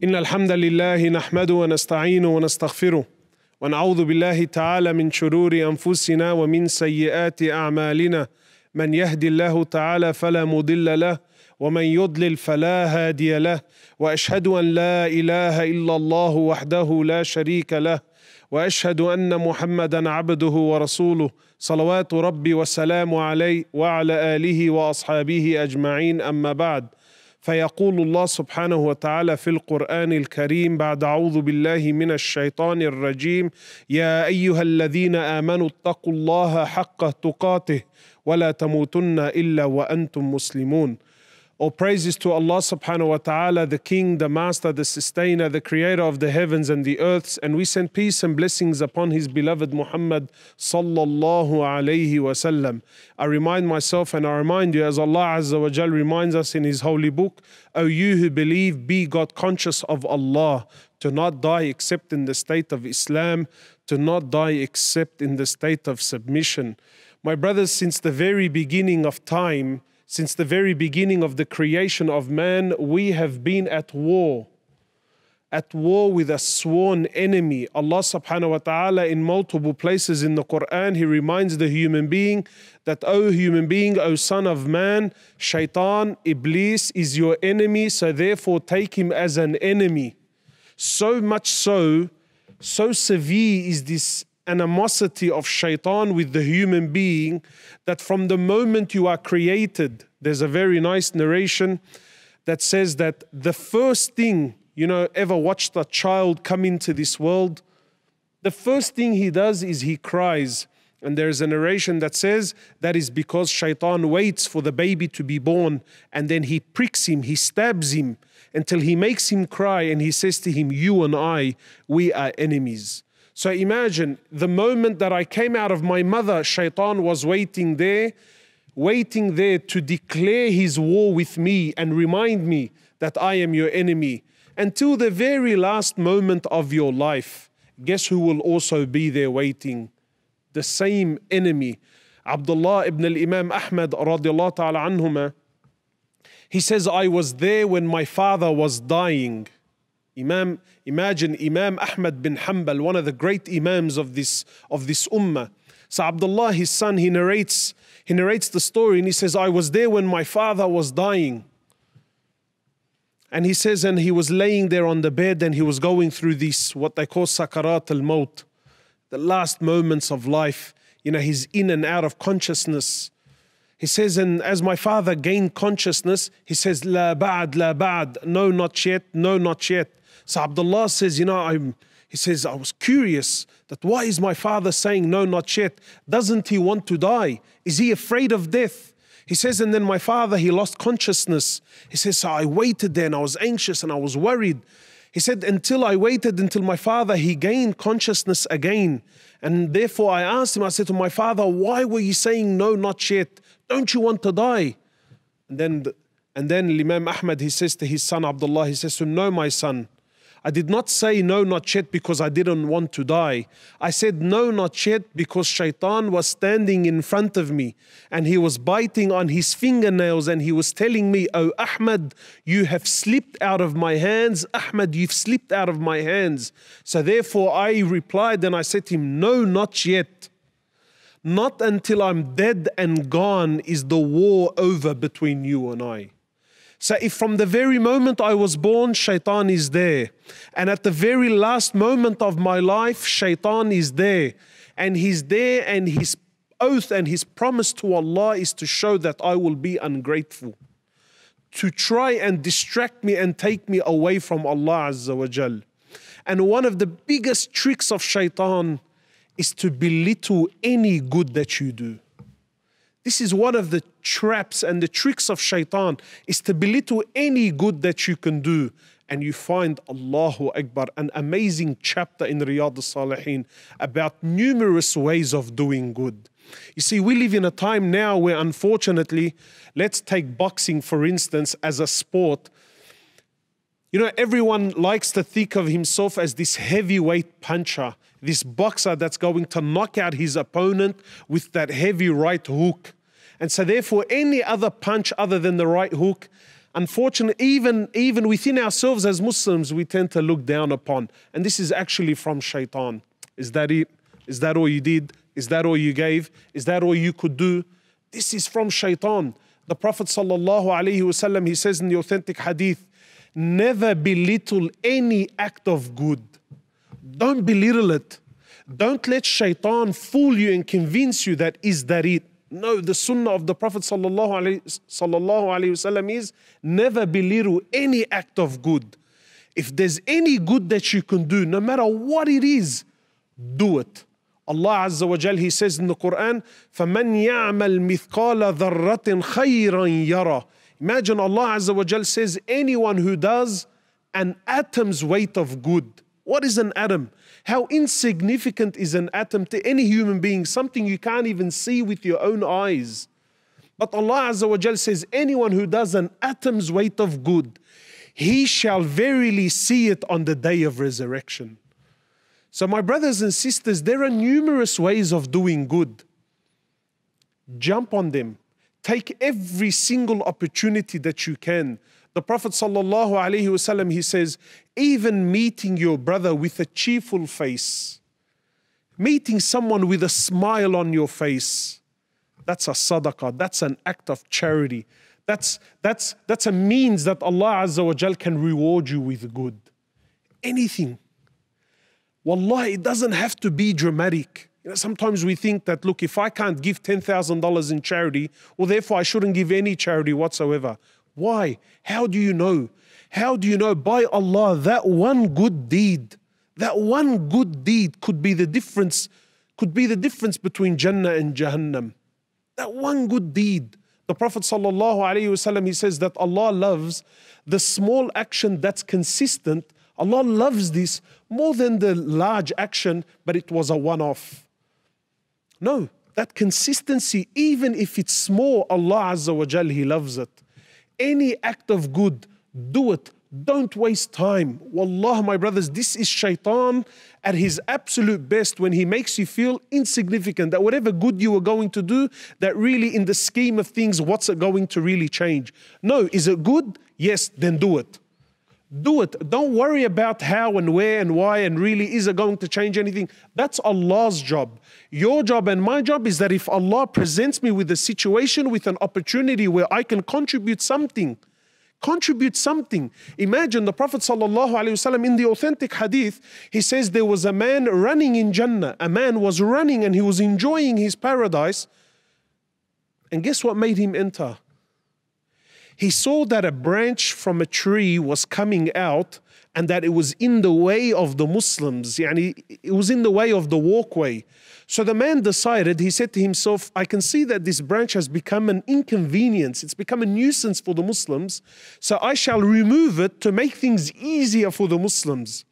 إن الحمد لله نحمده ونستعينه ونستغفره ونعوذ بالله تعالى من شرور أنفسنا ومن سيئات أعمالنا من يهدي الله تعالى فلا مضل له ومن يضلل فلا هادي له وأشهد أن لا إله إلا الله وحده لا شريك له وأشهد أن محمدا عبده ورسوله صلوات ربي وسلامه عليه وعلى آله وأصحابه أجمعين أما بعد فيقول الله سبحانه وتعالى في القرآن الكريم بعد أعوذ بالله من الشيطان الرجيم يا أيها الذين آمنوا اتقوا الله حق تقاته ولا تموتن إلا وأنتم مسلمون. All praises to Allah subhanahu wa ta'ala, the King, the Master, the Sustainer, the Creator of the heavens and the earths, and we send peace and blessings upon His beloved Muhammad sallallahu alayhi wa sallam. I remind myself and I remind you, as Allah Azza wa Jal reminds us in His holy book, O you who believe, be God conscious of Allah, to not die except in the state of Islam, to not die except in the state of submission. My brothers, since the very beginning of time, since the very beginning of the creation of man, we have been at war with a sworn enemy. Allah subhanahu wa ta'ala in multiple places in the Quran, He reminds the human being that, O human being, O son of man, Shaitan, Iblis is your enemy, so therefore take him as an enemy. So much so severe is this animosity of Shaitan with the human being that from the moment you are created, there's a very nice narration that says that the first thing, ever watched a child come into this world, the first thing he does is he cries. And there's a narration that says that is because Shaitan waits for the baby to be born and then he pricks him, he stabs him until he makes him cry and he says to him, you and I, we are enemies. So imagine the moment that I came out of my mother, Shaitan was waiting there to declare his war with me and remind me that I am your enemy. Until the very last moment of your life, guess who will also be there waiting? The same enemy. Abdullah ibn al-Imam Ahmad radiallahu ta'ala anhuma, he says, I was there when my father was dying. Imagine Imam Ahmad bin Hanbal, one of the great imams of this ummah. So Abdullah, his son, he narrates the story and he says, I was there when my father was dying. And he says, and he was laying there on the bed and he was going through this, what they call sakarat al-maut, the last moments of life. He's in and out of consciousness. He says, and as my father gained consciousness, he says, la ba'd, no, not yet, no, not yet. So Abdullah says, he says, I was curious that why is my father saying no, not yet? Doesn't he want to die? Is he afraid of death? He says, and then my father, he lost consciousness. He says, so I waited there and I was anxious and I was worried. He said, until my father, he gained consciousness again. And therefore I asked him, I said to my father, why were you saying no, not yet? Don't you want to die? And then Imam Ahmad, he says to his son Abdullah, he says to him, no, my son, I did not say no, not yet because I didn't want to die. I said no, not yet because Shaitan was standing in front of me and he was biting on his fingernails and he was telling me, oh Ahmad, you have slipped out of my hands. Ahmad, you've slipped out of my hands. So therefore I replied and I said to him, no, not yet. Not until I'm dead and gone is the war over between you and I. So if from the very moment I was born, Shaitan is there. And at the very last moment of my life, Shaitan is there. And he's there and his oath and his promise to Allah is to show that I will be ungrateful. To try and distract me and take me away from Allah Azza wa Jal. And one of the biggest tricks of Shaitan is to belittle any good that you do. This is one of the traps and the tricks of Shaitan, is to belittle any good that you can do. And you find, Allahu Akbar, an amazing chapter in Riyadh al-Salihin about numerous ways of doing good. You see, we live in a time now where unfortunately, let's take boxing for instance as a sport. Everyone likes to think of himself as this heavyweight puncher, this boxer that's going to knock out his opponent with that heavy right hook. And so therefore any other punch other than the right hook, unfortunately, even within ourselves as Muslims, we tend to look down upon. And this is actually from shaitan. Is that it? Is that all you did? Is that all you gave? Is that all you could do? This is from shaitan. The Prophet ﷺ, he says in the authentic hadith, never belittle any act of good. Don't belittle it. Don't let shaitan fool you and convince you that is that it. No, the sunnah of the Prophet ﷺ is never belittle any act of good. If there's any good that you can do, no matter what it is, do it. Allah Azza wa Jal, He says in the Quran, فَمَنْ يَعْمَلْ مِثْقَالَ ذَرَّةٍ خَيْرًا يَرَى. Imagine Allah Azza wa Jal says, anyone who does an atom's weight of good. What is an atom? How insignificant is an atom to any human being? Something you can't even see with your own eyes. But Allah Azza wa Jal says, anyone who does an atom's weight of good, he shall verily see it on the day of resurrection. So my brothers and sisters, there are numerous ways of doing good. Jump on them. Take every single opportunity that you can. The Prophet ﷺ, he says, even meeting your brother with a cheerful face, meeting someone with a smile on your face, that's a sadaqah, that's an act of charity. That's a means that Allah Azza wa Jal can reward you with good. Anything. Wallahi, it doesn't have to be dramatic. Sometimes we think that, look, if I can't give $10,000 in charity, well, therefore I shouldn't give any charity whatsoever. Why? How do you know? How do you know? By Allah, that one good deed could be the difference between Jannah and Jahannam. That one good deed. The Prophet ﷺ, he says that Allah loves the small action that's consistent. Allah loves this more than the large action, but it was a one-off. No, that consistency, even if it's small, Allah Azza wa Jal, He loves it. Any act of good, do it. Don't waste time. Wallah, my brothers, this is shaitan at his absolute best when he makes you feel insignificant, that whatever good you were going to do, that really in the scheme of things, what's it going to really change? No, is it good? Yes, then do it. Do it. Don't worry about how and where and why and really is it going to change anything. That's Allah's job. Your job and my job is that if Allah presents me with a situation, with an opportunity where I can contribute something. Imagine the Prophet ﷺ in the authentic hadith, he says there was a man running in Jannah. A man was running and he was enjoying his paradise. And guess what made him enter? He saw that a branch from a tree was coming out and that it was in the way of the Muslims. It was in the way of the walkway. So the man decided, he said to himself, I can see that this branch has become an inconvenience. It's become a nuisance for the Muslims. So I shall remove it to make things easier for the Muslims.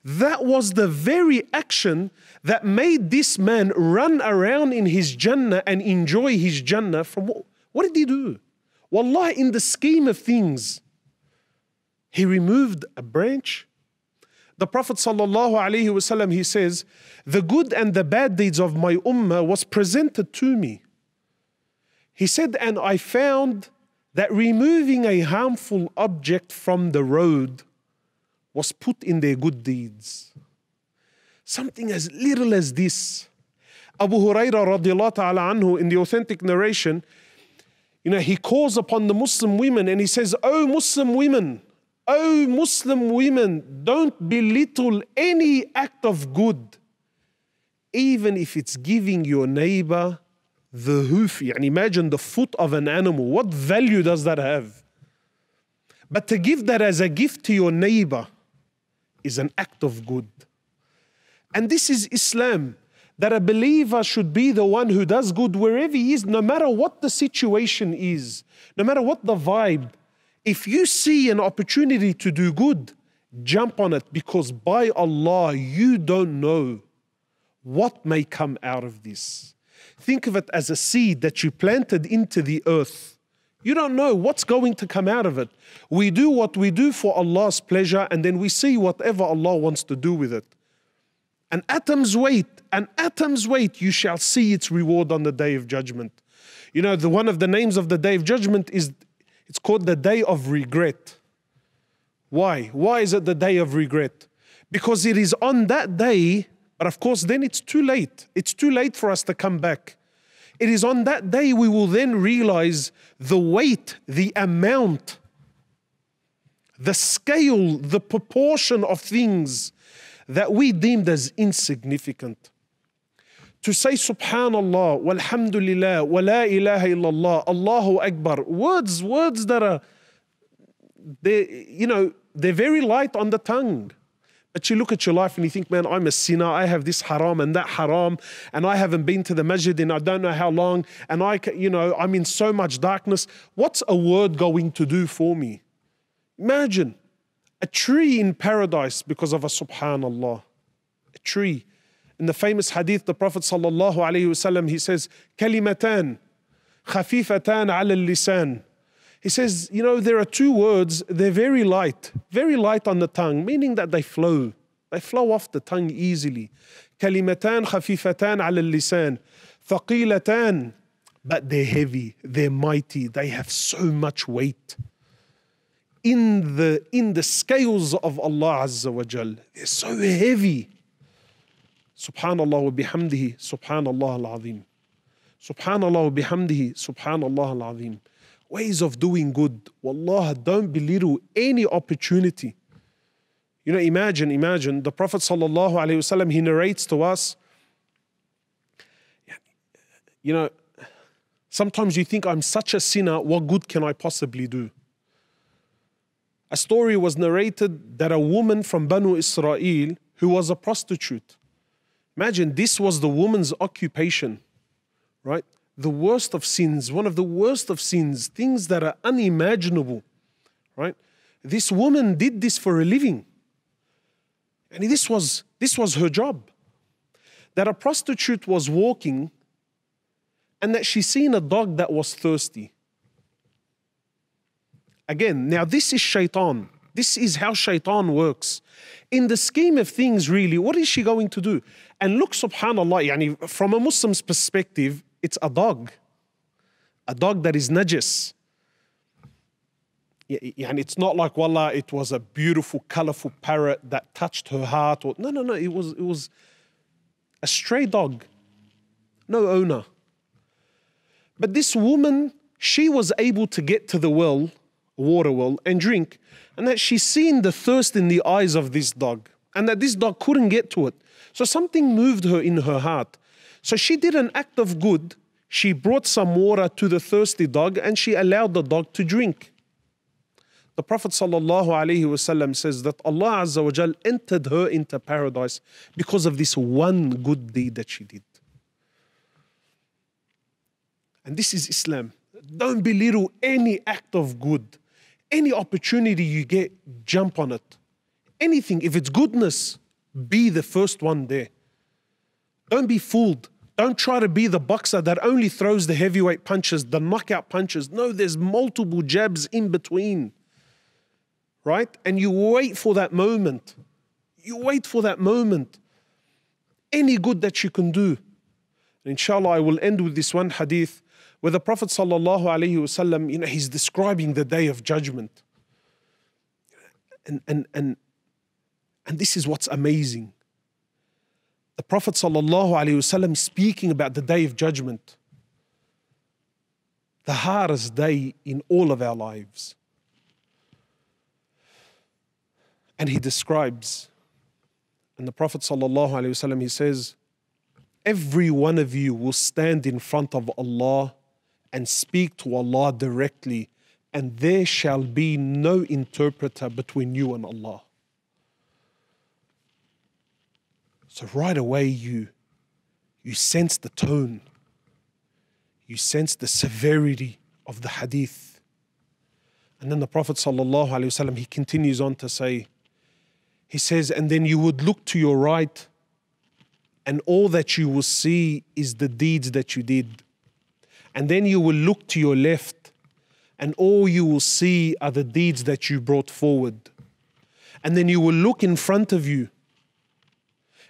That was the very action that made this man run around in his Jannah and enjoy his Jannah. From what did he do? Wallah, in the scheme of things, he removed a branch. The Prophet ﷺ, he says, the good and the bad deeds of my ummah was presented to me. He said, and I found that removing a harmful object from the road was put in their good deeds. Something as little as this. Abu Hurairah radiallahu ta'ala anhu, in the authentic narration, he calls upon the Muslim women and he says, O Muslim women, don't belittle any act of good, even if it's giving your neighbor the hoof. Imagine the foot of an animal. What value does that have? But to give that as a gift to your neighbor is an act of good. And this is Islam. That a believer should be the one who does good wherever he is, no matter what the situation is, no matter what the vibe. If you see an opportunity to do good, jump on it, because by Allah, you don't know what may come out of this. Think of it as a seed that you planted into the earth. You don't know what's going to come out of it. We do what we do for Allah's pleasure, and then we see whatever Allah wants to do with it. An atom's weight, you shall see its reward on the Day of Judgment. One of the names of the Day of Judgment is It's called the day of regret. Why? Why is it the day of regret? Because it is on that day, but of course then it's too late. It's too late for us to come back. It is on that day we will then realize the weight, the amount, the scale, the proportion of things that we deemed as insignificant. To say subhanallah, walhamdulillah, wa la ilaha illallah, Allahu Akbar, words that are, they're very light on the tongue. But you look at your life and you think, man, I'm a sinner, I have this haram and that haram, and I haven't been to the Masjid in I don't know how long, and I'm in so much darkness. What's a word going to do for me? Imagine a tree in paradise because of a subhanallah. A tree. In the famous hadith, the Prophet sallallahu alaihi wasallam, he says, kalimatan khafifatan ala al-lisan. He says, there are two words, they're very light on the tongue, meaning that they flow off the tongue easily. Kalimatan khafifatan ala al-lisan, thaqilatan, but they're heavy, they're mighty, they have so much weight. In the scales of Allah Azza wa Jal, they're so heavy. Subhanallah wa bihamdihi, subhanallah al-azim. Subhanallah wa bihamdihi, subhanallah al-azim. Ways of doing good. Wallah, don't belittle any opportunity. Imagine, the Prophet sallallahu alaihi wasallam, he narrates to us, sometimes you think, I'm such a sinner, what good can I possibly do? A story was narrated that a woman from Banu Israel who was a prostitute. Imagine, this was the woman's occupation, right? The worst of sins, one of the worst of sins, things that are unimaginable, right? This woman did this for a living. And this was her job. That a prostitute was walking and that she seen a dog that was thirsty. Again, now this is shaitan. This is how shaitan works. In the scheme of things, really, what is she going to do? And look, subhanallah, from a Muslim's perspective, it's a dog that is najis. It's not like, wallah, it was a beautiful, colorful parrot that touched her heart. No, it was a stray dog, no owner. But this woman, she was able to get to the well, water well, and drink, and that she's seen the thirst in the eyes of this dog, and that this dog couldn't get to it. So something moved her in her heart. So she did an act of good. She brought some water to the thirsty dog and she allowed the dog to drink. The Prophet ﷺ says that Allah Azza wa Jal entered her into paradise because of this one good deed that she did. And this is Islam. Don't belittle any act of good. Any opportunity you get, jump on it. Anything, if it's goodness, be the first one there. Don't be fooled. Don't try to be the boxer that only throws the heavyweight punches, the knockout punches. No, there's multiple jabs in between. Right? And you wait for that moment. You wait for that moment. Any good that you can do. And inshallah, I will end with this one hadith where the Prophet sallallahu alaihi wasallam, he's describing the day of judgment. And this is what's amazing. The Prophet sallallahu alaihi wasallam speaking about the day of judgment, the hardest day in all of our lives. And he describes, and the Prophet sallallahu alaihi wasallam, he says, every one of you will stand in front of Allah and speak to Allah directly, and there shall be no interpreter between you and Allah. So right away you sense the tone, you sense the severity of the hadith. And then the Prophet sallallahu alaihi wasallam, he continues on to say, he says, and then you would look to your right and all that you will see is the deeds that you did. And then you will look to your left and all you will see are the deeds that you brought forward. And then you will look in front of you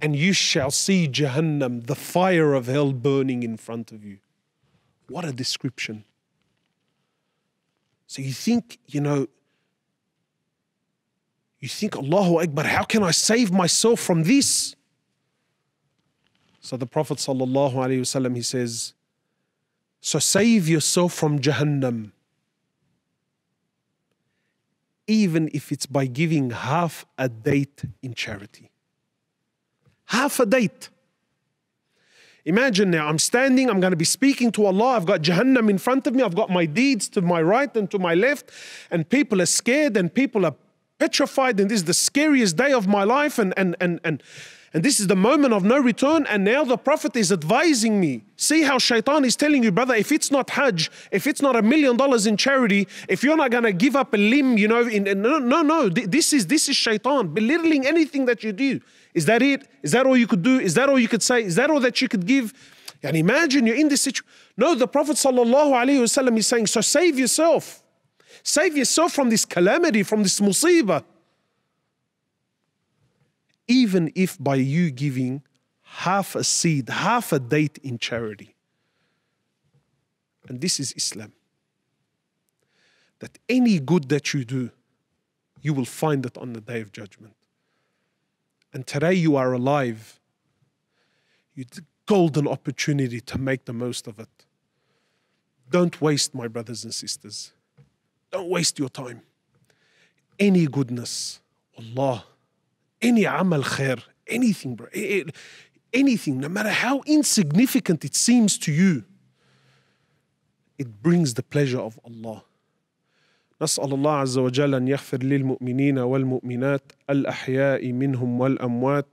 and you shall see Jahannam, the fire of hell burning in front of you. What a description. So you think, you think, Allahu Akbar, how can I save myself from this? So the Prophet ﷺ, he says, so save yourself from Jahannam, even if it's by giving half a date in charity. Half a date. Imagine now, I'm standing, I'm going to be speaking to Allah, I've got Jahannam in front of me, I've got my deeds to my right and to my left, and people are scared and people are petrified, and this is the scariest day of my life, and this is the moment of no return, and now the Prophet is advising me. See how shaitan is telling you, brother, if it's not Hajj, if it's not $1 million in charity, if you're not going to give up a limb, no, this is shaitan, belittling anything that you do. Is that it? Is that all you could do? Is that all you could say? Is that all that you could give? And imagine you're in this situation. No, the Prophet ﷺ is saying, so save yourself. Save yourself from this calamity, from this musibah. Even if by you giving half a seed, half a date in charity. And this is Islam. That any good that you do, you will find it on the Day of Judgment. And today you are alive. You have a golden opportunity to make the most of it. Don't waste, my brothers and sisters. Don't waste your time. Any goodness, Allah, any amal khair, anything, bro, anything, no matter how insignificant it seems to you, it brings the pleasure of Allah. نسأل الله عز وجل أن يغفر للمؤمنين والمؤمنات الأحياء منهم والأموات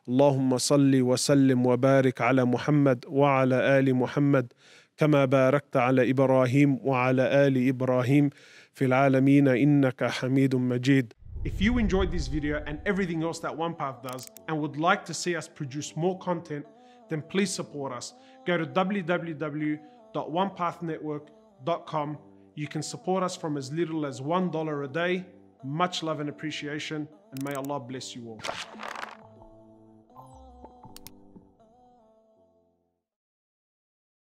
اللهم صل وسلم وبارك على محمد وعلى آل محمد كما باركت على إبراهيم وعلى آل إبراهيم في العالمين إنك حميد مجيد. If you enjoyed this video and everything else that OnePath does and would like to see us produce more content, then please support us. Go to www.onepathnetwork.com. You can support us from as little as $1 a day. Much love and appreciation, and may Allah bless you all.